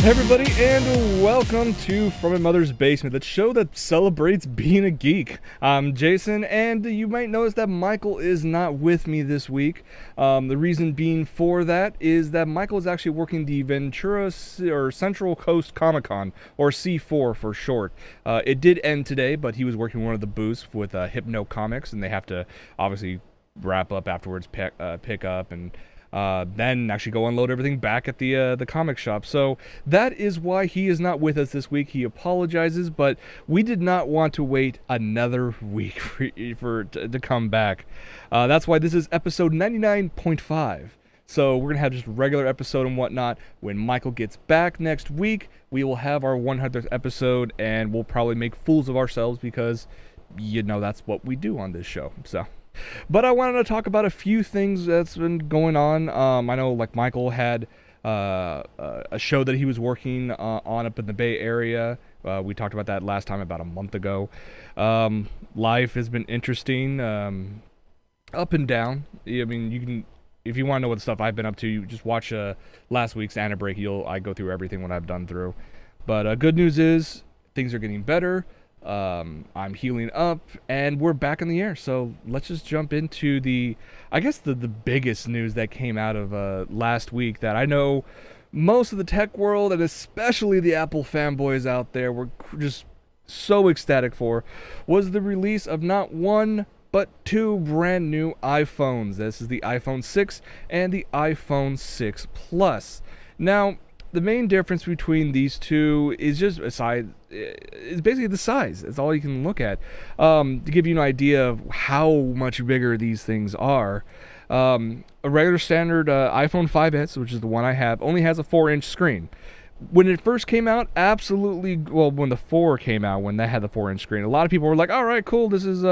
Hey everybody, and welcome to From My Mother's Basement, the show that celebrates being a geek. I'm Jason, and you might notice that Michael is not with me this week. The reason being for that is that Michael is actually working the Ventura or Central Coast Comic Con, or C4 for short. It did end today, but he was working one of the booths with Hypno Comics, and they have to obviously wrap up afterwards, pick up, and then actually go unload everything back at the comic shop. So that is why he is not with us this week. He apologizes, but we did not want to wait another week to come back. That's why this is episode 99.5. So we're gonna have just a regular episode and whatnot. When Michael gets back next week, we will have our 100th episode, and we'll probably make fools of ourselves because, you know, that's what we do on this show. So. But I wanted to talk about a few things that's been going on. I know, like, Michael had a show that he was working on up in the Bay Area. We talked about that last time about a month ago. Life has been interesting, up and down. I mean, you can, if you want to know what stuff I've been up to, you just watch last week's Anna Break. I go through everything what I've done through. But good news is things are getting better. I'm healing up, and we're back in the air. So let's just jump into the biggest news that came out of last week that I know most of the tech world, and especially the Apple fanboys out there, were just so ecstatic for, was the release of not one but two brand new iPhones. This is the iPhone 6 and the iPhone 6 Plus. Now, the main difference between these two is just is basically the size. It's all you can look at. To give you an idea of how much bigger these things are, a regular standard iPhone 5S, which is the one I have, only has a 4-inch screen. When it first came out, when the 4 came out, when that had the 4-inch screen, a lot of people were like, all right, cool, this is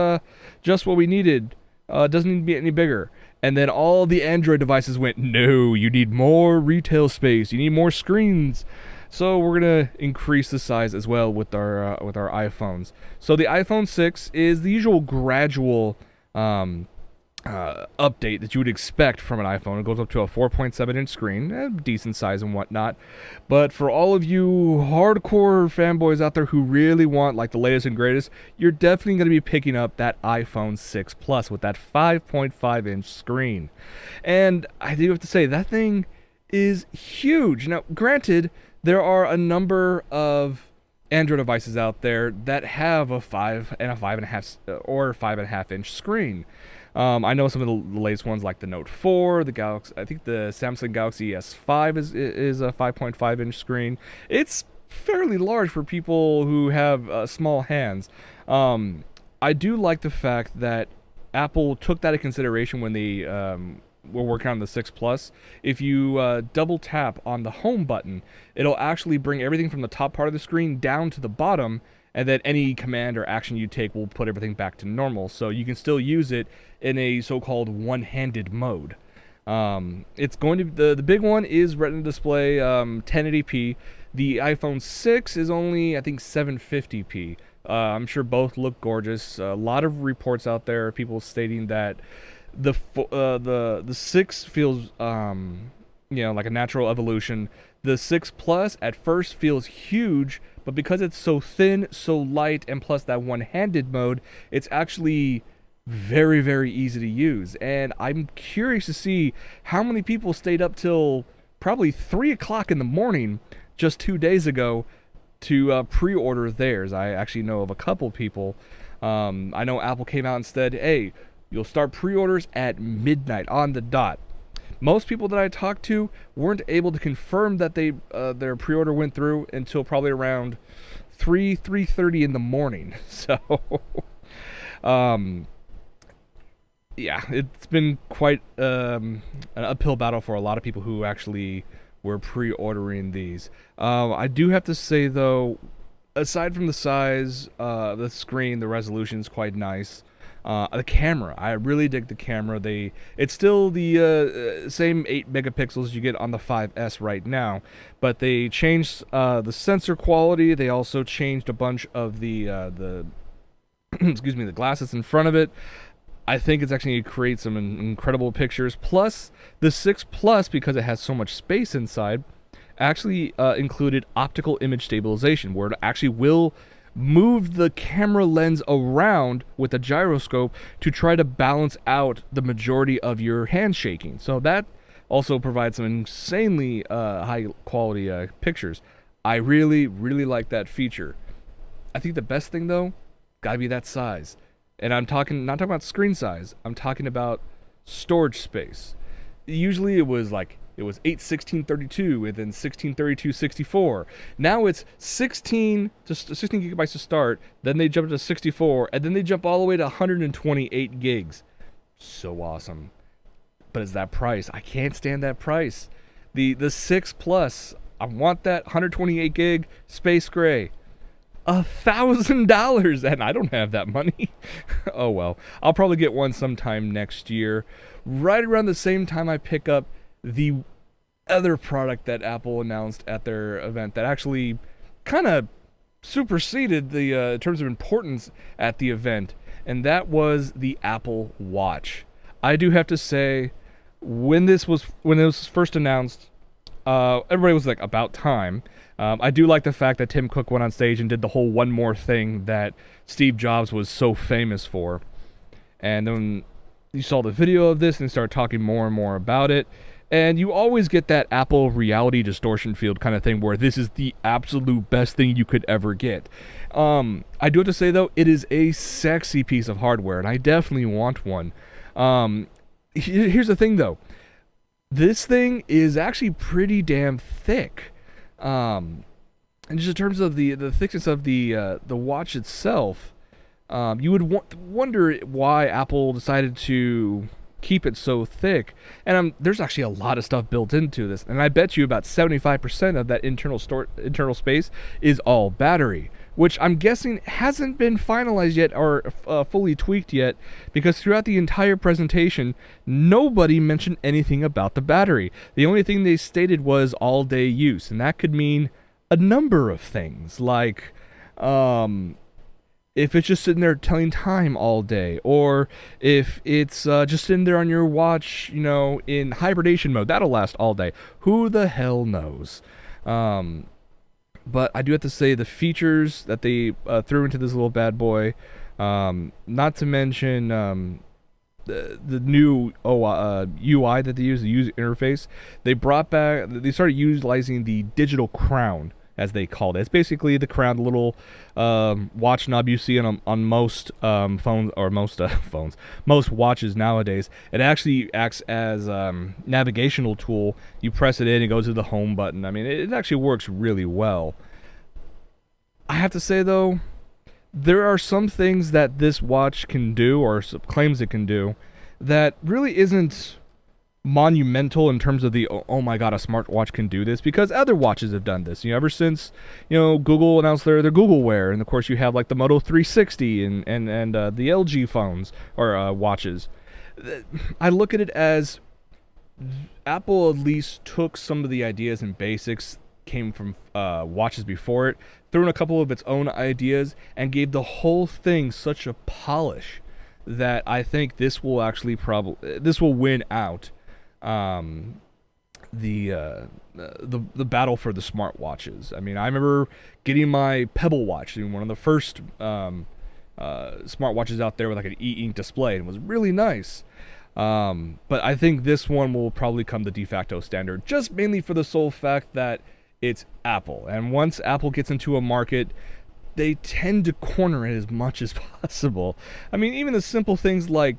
just what we needed. Doesn't need to be any bigger. And then all the Android devices went, no, you need more retail space, you need more screens. So we're gonna increase the size as well with our iPhones. So the iPhone 6 is the usual gradual update that you would expect from an iPhone. It goes up to a 4.7-inch screen, decent size and whatnot. But for all of you hardcore fanboys out there who really want like the latest and greatest, you're definitely going to be picking up that iPhone 6 Plus with that 5.5-inch screen. And I do have to say, that thing is huge. Now, granted, there are a number of Android devices out there that have a 5.5-inch screen. I know some of the latest ones like the Note 4, the Galaxy. I think the Samsung Galaxy S5 is a 5.5-inch screen. It's fairly large for people who have small hands. I do like the fact that Apple took that into consideration when they were working on the 6 Plus. If you double tap on the home button, it'll actually bring everything from the top part of the screen down to the bottom, and then any command or action you take will put everything back to normal. So you can still use it in a so-called one-handed mode. It's going to the big one is Retina display, 1080p. The iPhone 6 is only, I think, 750p. I'm sure both look gorgeous. A lot of reports out there, people stating that the 6 feels like a natural evolution. The 6 Plus at first feels huge, but because it's so thin, so light, and plus that one-handed mode, it's actually very, very easy to use. And I'm curious to see how many people stayed up till probably 3 o'clock in the morning just 2 days ago to pre-order theirs. I actually know of a couple people. I know Apple came out and said, hey, you'll start pre-orders at midnight on the dot. Most people that I talked to weren't able to confirm that their pre-order went through until probably around 3:30 in the morning. So, yeah, it's been quite an uphill battle for a lot of people who actually were pre-ordering these. I do have to say, though, aside from the size, the screen, the resolution is quite nice. The camera, I really dig the camera. It's still the same 8 megapixels you get on the 5S right now, but they changed the sensor quality. They also changed a bunch of the excuse me, the glasses in front of it. I think it's actually going to create some incredible pictures. Plus, the 6 Plus, because it has so much space inside, actually included optical image stabilization, where it actually will move the camera lens around with a gyroscope to try to balance out the majority of your hand shaking. So that also provides some insanely high quality pictures. I really, really like that feature. I think the best thing though, gotta be that size. And I'm talking, not talking about screen size, I'm talking about storage space. Usually it was 8/16/32 and then 16/32/64. Now it's 16 gigabytes to start, then they jump to 64, and then they jump all the way to 128 gigs. So awesome. But it's that price. I can't stand that price. The 6 Plus, I want that 128 gig space gray. $1,000, and I don't have that money. Oh well, I'll probably get one sometime next year, right around the same time I pick up the other product that Apple announced at their event that actually kind of superseded the in terms of importance at the event, and that was the Apple Watch. I do have to say, when it was first announced, everybody was like, about time. I do like the fact that Tim Cook went on stage and did the whole one more thing that Steve Jobs was so famous for. And then you saw the video of this and started talking more and more about it. And you always get that Apple reality distortion field kind of thing where this is the absolute best thing you could ever get. I do have to say, though, it is a sexy piece of hardware, and I definitely want one. Here's the thing, though. This thing is actually pretty damn thick. And just in terms of the thickness of the watch itself, you would wonder why Apple decided to keep it so thick. And there's actually a lot of stuff built into this, and I bet you about 75% of that internal space is all battery, which I'm guessing hasn't been finalized yet or fully tweaked yet, because throughout the entire presentation, nobody mentioned anything about the battery. The only thing they stated was all-day use, and that could mean a number of things, like if it's just sitting there telling time all day, or if it's just sitting there on your watch, in hibernation mode, that'll last all day. Who the hell knows? But I do have to say, the features that they threw into this little bad boy, not to mention the new UI that they use, the user interface, they started utilizing the digital crown, as they called it. It's basically the crown, the little watch knob you see on most phones, or most watches nowadays. It actually acts as navigational tool. You press it in, it goes to the home button. I mean, it actually works really well. I have to say, though, there are some things that this watch can do, or claims it can do, that really isn't monumental in terms of the oh my god, a smartwatch can do this, because other watches have done this, ever since Google announced their Google Wear, and of course you have like the Moto 360 and the LG phones or watches. I look at it as Apple at least took some of the ideas and basics came from watches before it, threw in a couple of its own ideas, and gave the whole thing such a polish that I think this will actually this will win out the battle for the smartwatches. I mean, I remember getting my Pebble watch, one of the first smartwatches out there with like an e-ink display, and it was really nice. But I think this one will probably become the de facto standard, just mainly for the sole fact that it's Apple, and once Apple gets into a market, they tend to corner it as much as possible. I mean, even the simple things like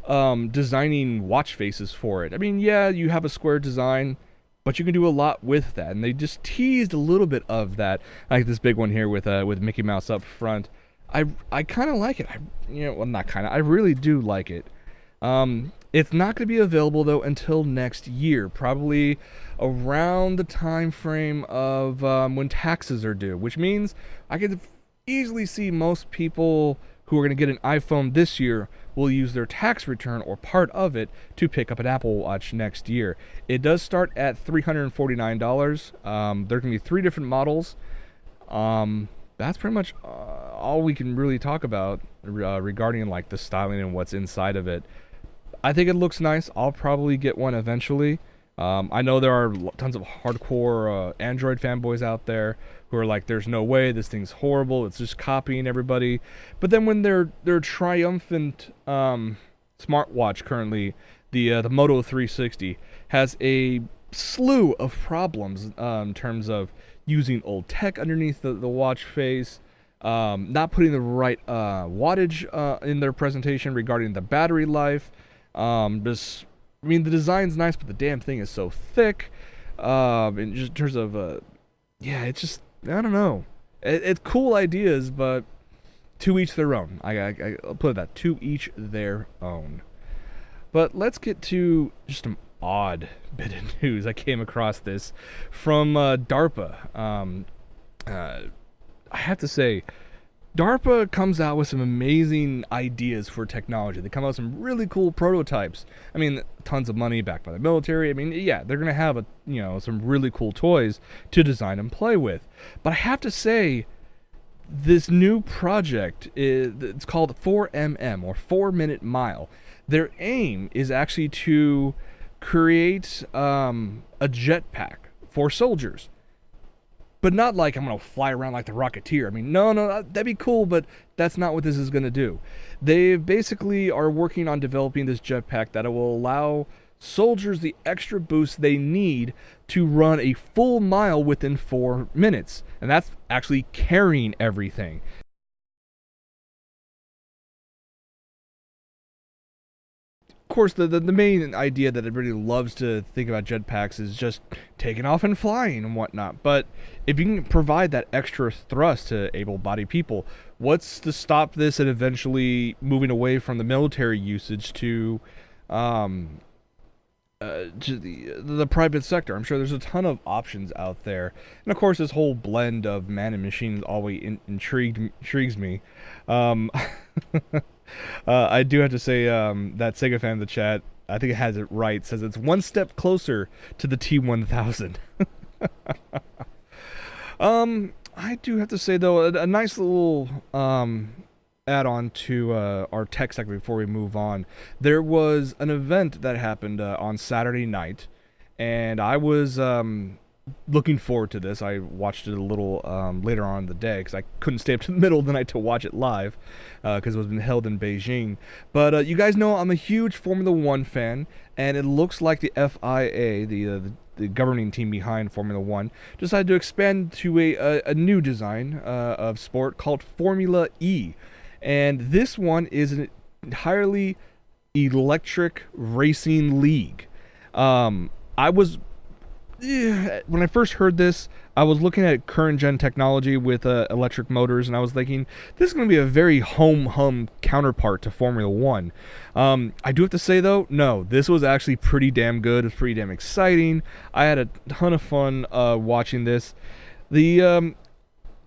designing watch faces for it. I mean, yeah, you have a square design, but you can do a lot with that, and they just teased a little bit of that. Like this big one here with Mickey Mouse up front. I kind of like it. I really do like it. It's not going to be available though until next year, probably around the time frame of when taxes are due, which means I could easily see most people who are going to get an iPhone this year will use their tax return or part of it to pick up an Apple Watch next year. It does start at $349. There are going to be 3 different models. That's pretty much all we can really talk about regarding like the styling and what's inside of it. I think it looks nice. I'll probably get one eventually. I know there are tons of hardcore Android fanboys out there who are like, "There's no way, this thing's horrible. It's just copying everybody." But then when their triumphant smartwatch currently, the Moto 360, has a slew of problems in terms of using old tech underneath the watch face, not putting the right wattage in their presentation regarding the battery life. Just, I mean, the design's nice, but the damn thing is so thick. In just terms of, yeah, it's just, I don't know. It's cool ideas, but to each their own. I'll put that, to each their own. But let's get to just an odd bit of news. I came across this from DARPA. I have to say, DARPA comes out with some amazing ideas for technology. They come out with some really cool prototypes. I mean, tons of money backed by the military. I mean, yeah, they're gonna have some really cool toys to design and play with. But I have to say, this new project it's called 4MM, or 4-minute mile. Their aim is actually to create a jetpack for soldiers. But not like I'm going to fly around like the Rocketeer. I mean, no, that'd be cool, but that's not what this is going to do. They basically are working on developing this jetpack that will allow soldiers the extra boost they need to run a full mile within 4 minutes. And that's actually carrying everything. Of course, the main idea that everybody loves to think about jetpacks is just taking off and flying and whatnot. But if you can provide that extra thrust to able-bodied people, what's to stop this and eventually moving away from the military usage to the private sector? I'm sure there's a ton of options out there, and of course, this whole blend of man and machine always intrigues me. I do have to say that Sega fan in the chat, I think it has it right, says it's one step closer to the T1000. I do have to say, though, a nice little add-on to our tech segment before we move on. There was an event that happened on Saturday night, and I was looking forward to this. I watched it a little later on in the day because I couldn't stay up to the middle of the night to watch it live because it was being held in Beijing. But you guys know I'm a huge Formula One fan, and it looks like the FIA, the governing team behind Formula One, decided to expand to a new design of sport called Formula E. And this one is an entirely electric racing league. I was when I first heard this, I was looking at current gen technology with electric motors, and I was thinking, this is going to be a very hum counterpart to Formula One. I do have to say, though, no, this was actually pretty damn good. It was pretty damn exciting. I had a ton of fun watching this.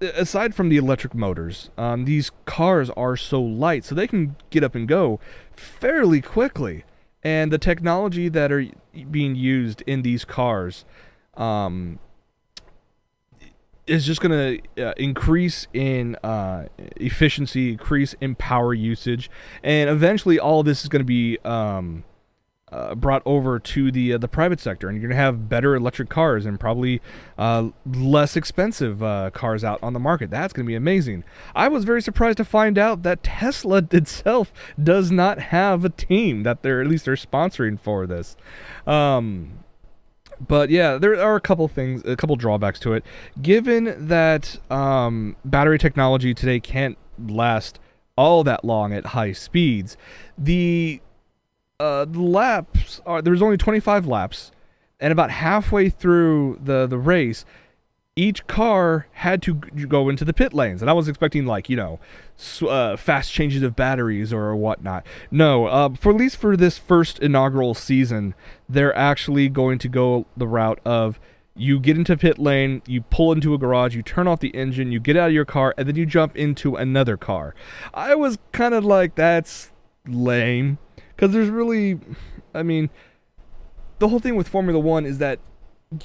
Aside from the electric motors, these cars are so light, so they can get up and go fairly quickly. And the technology that are being used in these cars is just going to increase in efficiency, increase in power usage, and eventually all of this is going to be brought over to the private sector, and you're going to have better electric cars and probably less expensive cars out on the market. That's going to be amazing. I was very surprised to find out that Tesla itself does not have a team that they're sponsoring for this. But yeah, there are a couple drawbacks to it. Given that battery technology today can't last all that long at high speeds, the laps there was only 25 laps, and about halfway through the race, each car had to go into the pit lanes, and I was expecting fast changes of batteries or whatnot. No, for at least for this first inaugural season, they're actually going to go the route of you get into pit lane, you pull into a garage, you turn off the engine, you get out of your car, and then you jump into another car. I was kind of like, that's lame. Because there's really, I mean, the whole thing with Formula One is that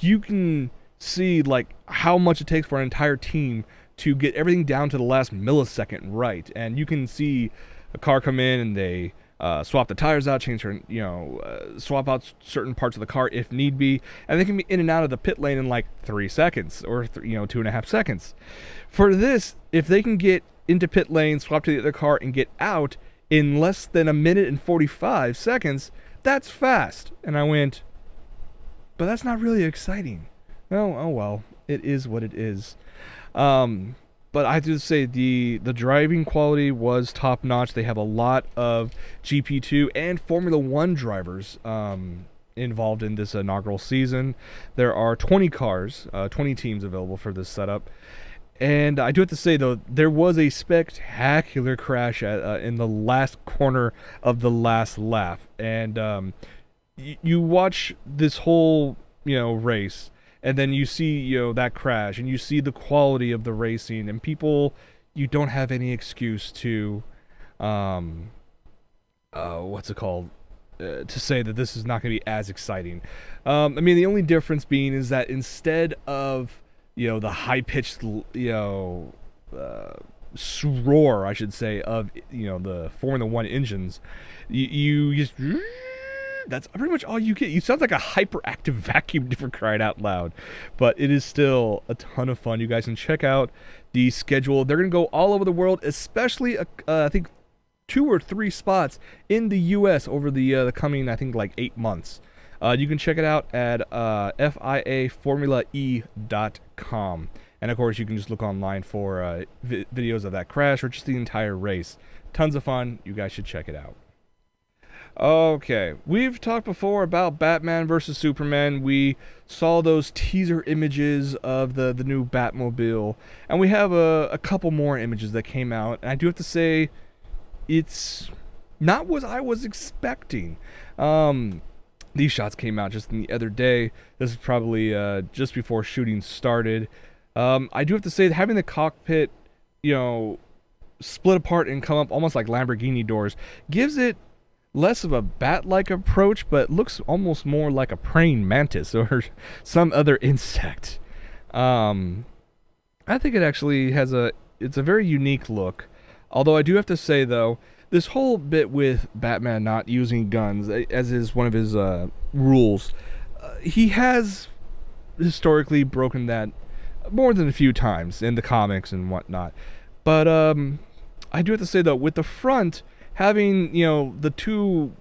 you can see, how much it takes for an entire team to get everything down to the last millisecond right. And you can see a car come in and they swap the tires out, change her, swap out certain parts of the car if need be, and they can be in and out of the pit lane in like 3 seconds or 2.5 seconds. For this, if they can get into pit lane, swap to the other car, and get out in less than 1:45 seconds, that's fast. And I went, but that's not really exciting. Oh well, it is what it is. But I have to say the driving quality was top notch. They have a lot of GP2 and Formula 1 drivers involved in this inaugural season. There are 20 cars, 20 teams available for this setup. And I do have to say, though, there was a spectacular crash in the last corner of the last lap. And you watch this whole, race, and then you see, that crash, and you see the quality of the racing, and people, you don't have any excuse to, what's it called, to say that this is not going to be as exciting. I mean, the only difference being is that instead of, the high-pitched, roar, I should say, of, the Formula 1 engines, you just... That's pretty much all you get. You sound like a hyperactive vacuum, for crying out loud. But it is still a ton of fun. You guys can check out the schedule. They're going to go all over the world, especially, I think, 2 or 3 spots in the U.S. over the coming, I think, like 8 months. You can check it out at FIAFormulaE.com. And, of course, you can just look online for videos of that crash or just the entire race. Tons of fun. You guys should check it out. Okay, we've talked before about Batman vs. Superman. We saw those teaser images of the new Batmobile, and we have a couple more images that came out, and I do have to say, it's not what I was expecting. These shots came out just the other day. This is probably just before shooting started. I do have to say that having the cockpit, split apart and come up almost like Lamborghini doors gives it less of a bat-like approach, but looks almost more like a praying mantis or some other insect. I think it actually has it's a very unique look. Although I do have to say, though, this whole bit with Batman not using guns, as is one of his rules, he has historically broken that more than a few times in the comics and whatnot. But I do have to say, though, with the front having, the 2,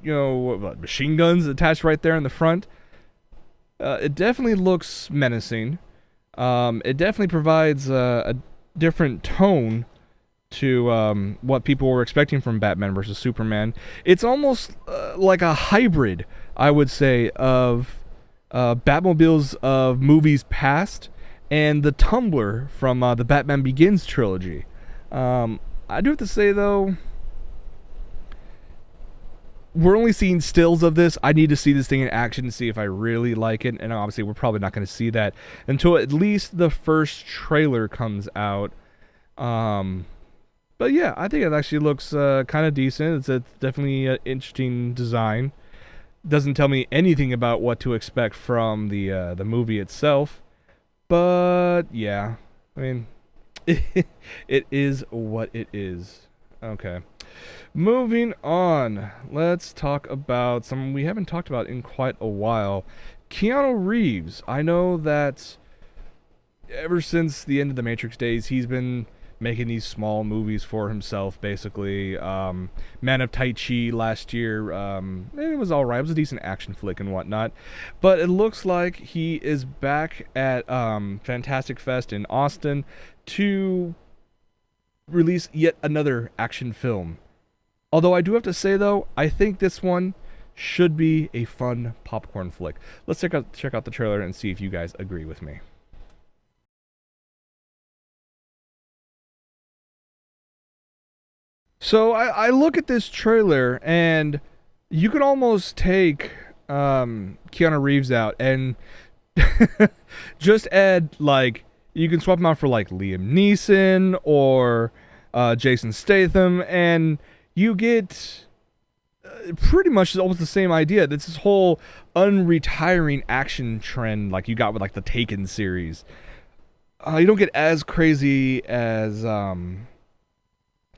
machine guns attached right there in the front, it definitely looks menacing. It definitely provides a different tone to what people were expecting from Batman vs. Superman. It's almost like a hybrid, I would say, of Batmobiles of movies past and the Tumbler from the Batman Begins trilogy. I do have to say, though, we're only seeing stills of this. I need to see this thing in action to see if I really like it. And obviously, we're probably not going to see that until at least the first trailer comes out. But yeah, I think it actually looks kind of decent. It's definitely an interesting design. Doesn't tell me anything about what to expect from the movie itself. But yeah, I mean, it is what it is. Okay. Moving on, let's talk about something we haven't talked about in quite a while. Keanu Reeves. I know that ever since the end of the Matrix days, he's been making these small movies for himself, basically. Man of Tai Chi last year, it was alright. It was a decent action flick and whatnot. But it looks like he is back at Fantastic Fest in Austin to release yet another action film. Although I do have to say, though, I think this one should be a fun popcorn flick. Let's check out the trailer and see if you guys agree with me. So I look at this trailer, and you can almost take Keanu Reeves out and just add, like, you can swap him out for, like, Liam Neeson or Jason Statham, and you get pretty much almost the same idea. It's this whole unretiring action trend like you got with, like, the Taken series. You don't get as crazy as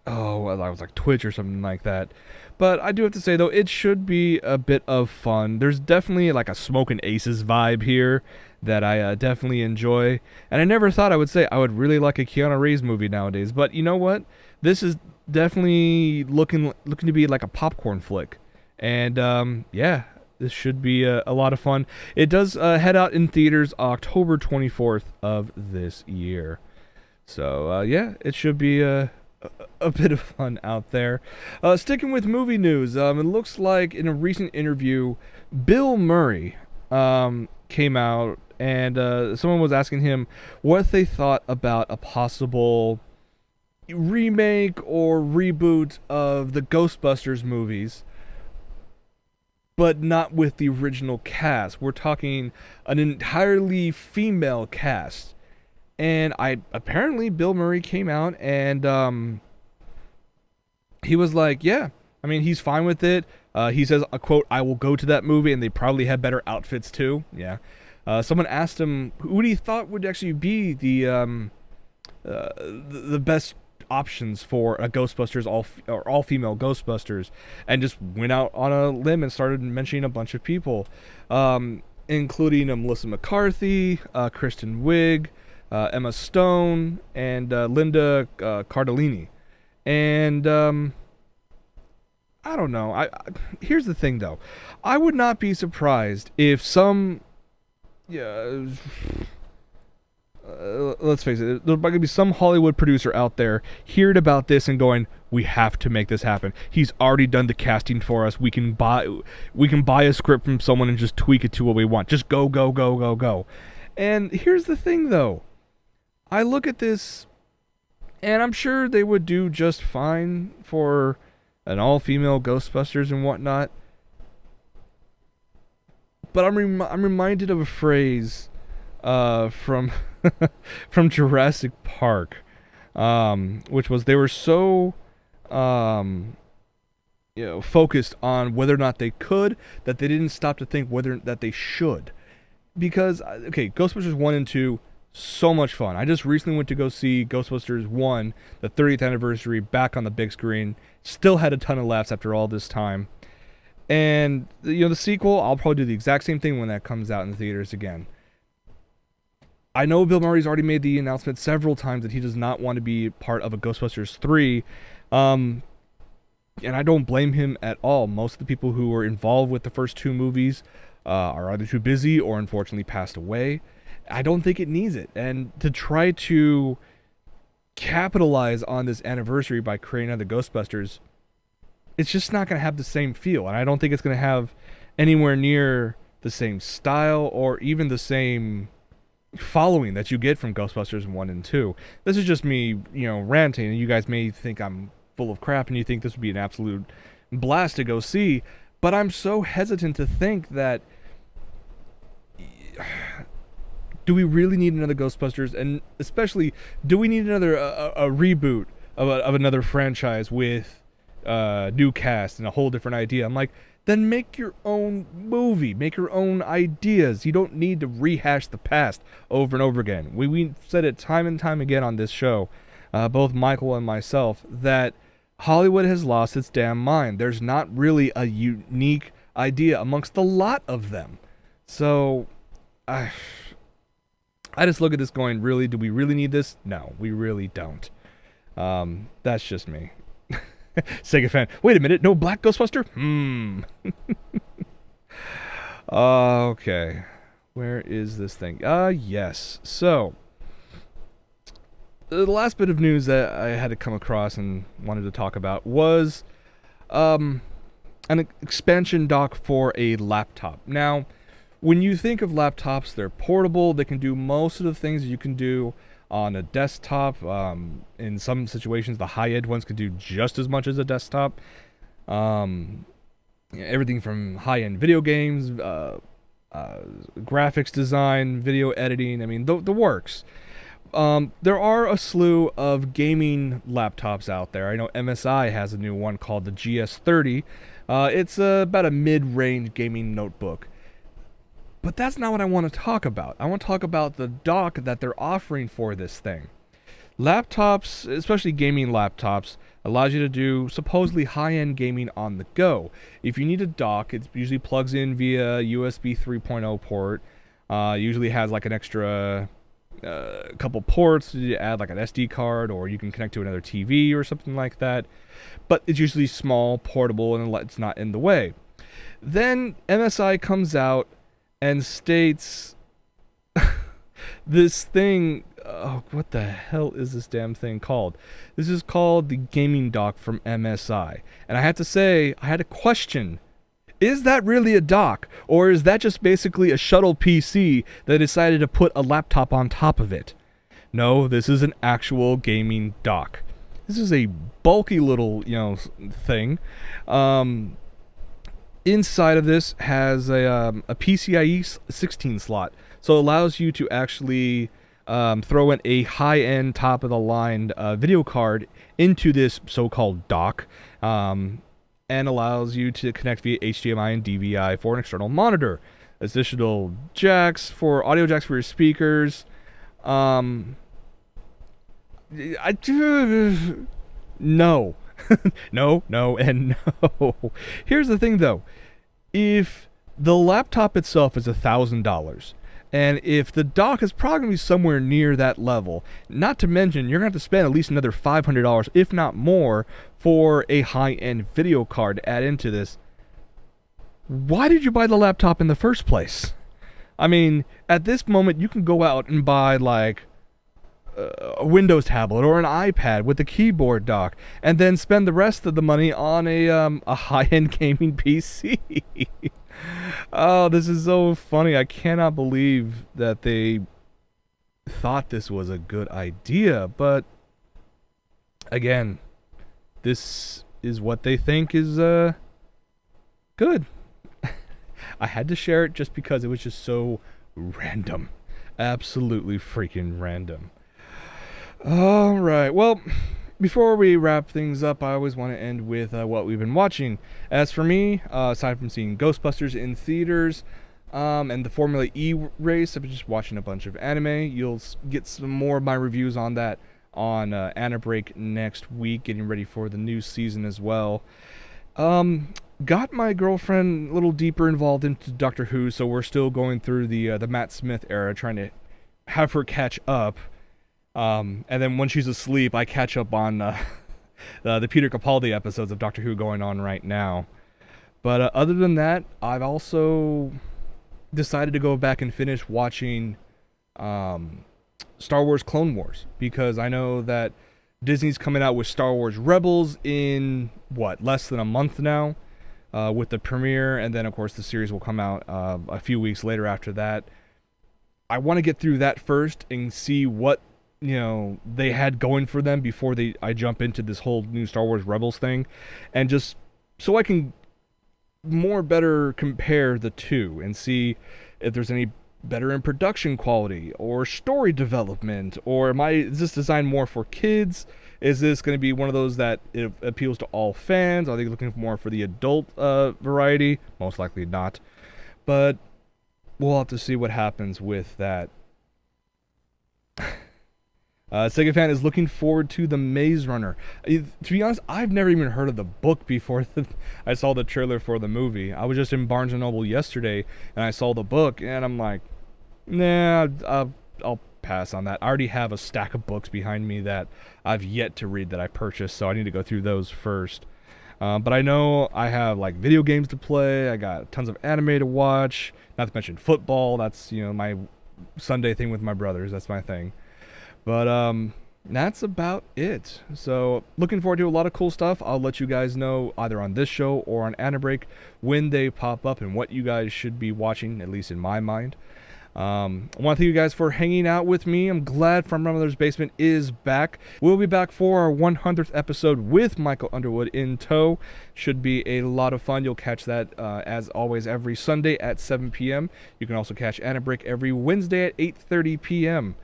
oh, well, I was like Twitch or something like that. But I do have to say though, it should be a bit of fun. There's definitely like a Smoking Aces vibe here that I definitely enjoy. And I never thought I would say I would really like a Keanu Reeves movie nowadays. But you know what? This is definitely looking to be like a popcorn flick. And yeah, this should be a lot of fun. It does head out in theaters October 24th of this year. So yeah, it should be a bit of fun out there. Sticking with movie news, it looks like in a recent interview, Bill Murray came out and someone was asking him what they thought about a possible remake or reboot of the Ghostbusters movies, but not with the original cast. We're talking an entirely female cast. And apparently Bill Murray came out and he was like, yeah, I mean, he's fine with it. He says, a quote, I will go to that movie and they probably have better outfits too. Yeah. Someone asked him who he thought would actually be the best options for a Ghostbusters, all female Ghostbusters, and just went out on a limb and started mentioning a bunch of people, including Melissa McCarthy, Kristen Wiig, Emma Stone, and Linda Cardellini. And I don't know. Here's the thing, though. I would not be surprised if some, let's face it, there's going to be some Hollywood producer out there hearing about this and going, "We have to make this happen. He's already done the casting for us. We can buy a script from someone and just tweak it to what we want. Just go, go, go, go, go." And here's the thing, though. I look at this, and I'm sure they would do just fine for an all-female Ghostbusters and whatnot. But I'm reminded of a phrase from from Jurassic Park, which was they were so focused on whether or not they could that they didn't stop to think whether that they should. Because okay, Ghostbusters 1 and 2, so much fun. I just recently went to go see Ghostbusters 1, the 30th anniversary, back on the big screen. Still had a ton of laughs after all this time. And, the sequel, I'll probably do the exact same thing when that comes out in the theaters again. I know Bill Murray's already made the announcement several times that he does not want to be part of a Ghostbusters 3. And I don't blame him at all. Most of the people who were involved with the first two movies are either too busy or unfortunately passed away. I don't think it needs it. And to try to capitalize on this anniversary by creating other Ghostbusters, it's just not going to have the same feel. And I don't think it's going to have anywhere near the same style or even the same following that you get from Ghostbusters 1 and 2. This is just me, ranting, and you guys may think I'm full of crap and you think this would be an absolute blast to go see. But I'm so hesitant to think that... do we really need another Ghostbusters? And especially, do we need another a reboot of another franchise with new cast and a whole different idea? I'm like, then make your own movie, make your own ideas. You don't need to rehash the past over and over again. We said it time and time again on this show, both Michael and myself, that Hollywood has lost its damn mind. There's not really a unique idea amongst a lot of them. So, I just look at this going, really, do we really need this? No, we really don't. That's just me. Sega fan. Wait a minute, no black Ghostbuster? Okay. Where is this thing? Yes. So, the last bit of news that I had to come across and wanted to talk about was an expansion dock for a laptop. Now, when you think of laptops, they're portable. They can do most of the things you can do on a desktop. In some situations, the high-end ones can do just as much as a desktop. Everything from high-end video games, graphics design, video editing. I mean, the works. There are a slew of gaming laptops out there. I know MSI has a new one called the GS30. It's about a mid-range gaming notebook. But that's not what I want to talk about. I want to talk about the dock that they're offering for this thing. Laptops, especially gaming laptops, allows you to do supposedly high-end gaming on the go. If you need a dock, it usually plugs in via USB 3.0 port. Usually has like an extra couple ports to add like an SD card, or you can connect to another TV or something like that. But it's usually small, portable, and it's not in the way. Then MSI comes out and states this thing. Oh, what the hell is this damn thing called? This is called the Gaming Dock from MSI. And I had to say, I had to question, is that really a dock? Or is that just basically a shuttle PC that decided to put a laptop on top of it? No, this is an actual gaming dock. This is a bulky little, thing. Inside of this has a PCIe 16 slot. So it allows you to actually throw in a high-end, top-of-the-line video card into this so-called dock, and allows you to connect via HDMI and DVI for an external monitor. Additional jacks for audio jacks for your speakers. No. No, and no. Here's the thing, though. If the laptop itself is $1,000, and if the dock is probably going to be somewhere near that level, not to mention you're going to have to spend at least another $500, if not more, for a high-end video card to add into this, why did you buy the laptop in the first place? I mean, at this moment, you can go out and buy, like, a Windows tablet or an iPad with a keyboard dock, and then spend the rest of the money on a high-end gaming PC. Oh, this is so funny. I cannot believe that they thought this was a good idea, but again, this is what they think is good. I had to share it just because it was just so random. Absolutely freaking random. All right, well, before we wrap things up, I always want to end with what we've been watching. As for me, aside from seeing Ghostbusters in theaters and the Formula E race, I've been just watching a bunch of anime. You'll get some more of my reviews on that on Anna Break next week, getting ready for the new season as well. Got my girlfriend a little deeper involved into Doctor Who, so we're still going through the Matt Smith era, trying to have her catch up. And then when she's asleep, I catch up on the Peter Capaldi episodes of Doctor Who going on right now. But other than that, I've also decided to go back and finish watching Star Wars Clone Wars, because I know that Disney's coming out with Star Wars Rebels in, less than a month now, with the premiere, and then of course the series will come out a few weeks later after that. I want to get through that first and see what they had going for them before I jump into this whole new Star Wars Rebels thing, and just so I can better compare the two and see if there's any better in production quality or story development, or is this designed more for kids? Is this going to be one of those that it appeals to all fans? Are they looking more for the adult variety? Most likely not, but we'll have to see what happens with that. Sega Fan is looking forward to the Maze Runner. To be honest, I've never even heard of the book before I saw the trailer for the movie. I was just in Barnes & Noble yesterday, and I saw the book, and I'm like, nah, I'll pass on that. I already have a stack of books behind me that I've yet to read that I purchased, so I need to go through those first. But I know I have, video games to play. I got tons of anime to watch, not to mention football. That's, my Sunday thing with my brothers. That's my thing. But that's about it. So looking forward to a lot of cool stuff. I'll let you guys know either on this show or on Anna Break when they pop up and what you guys should be watching, at least in my mind. I want to thank you guys for hanging out with me. I'm glad From My Mother's Basement is back. We'll be back for our 100th episode with Michael Underwood in tow. Should be a lot of fun. You'll catch that, as always, every Sunday at 7 p.m. You can also catch Anna Break every Wednesday at 8:30 p.m.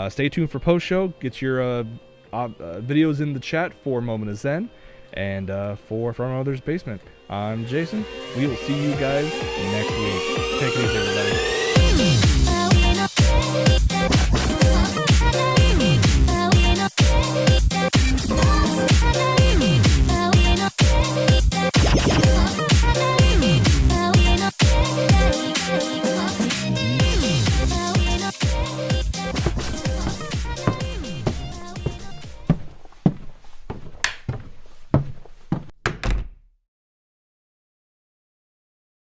Stay tuned for post-show. Get your videos in the chat for Moment of Zen and for From My Mother's Basement. I'm Jason. We will see you guys next week. Take it easy, everybody.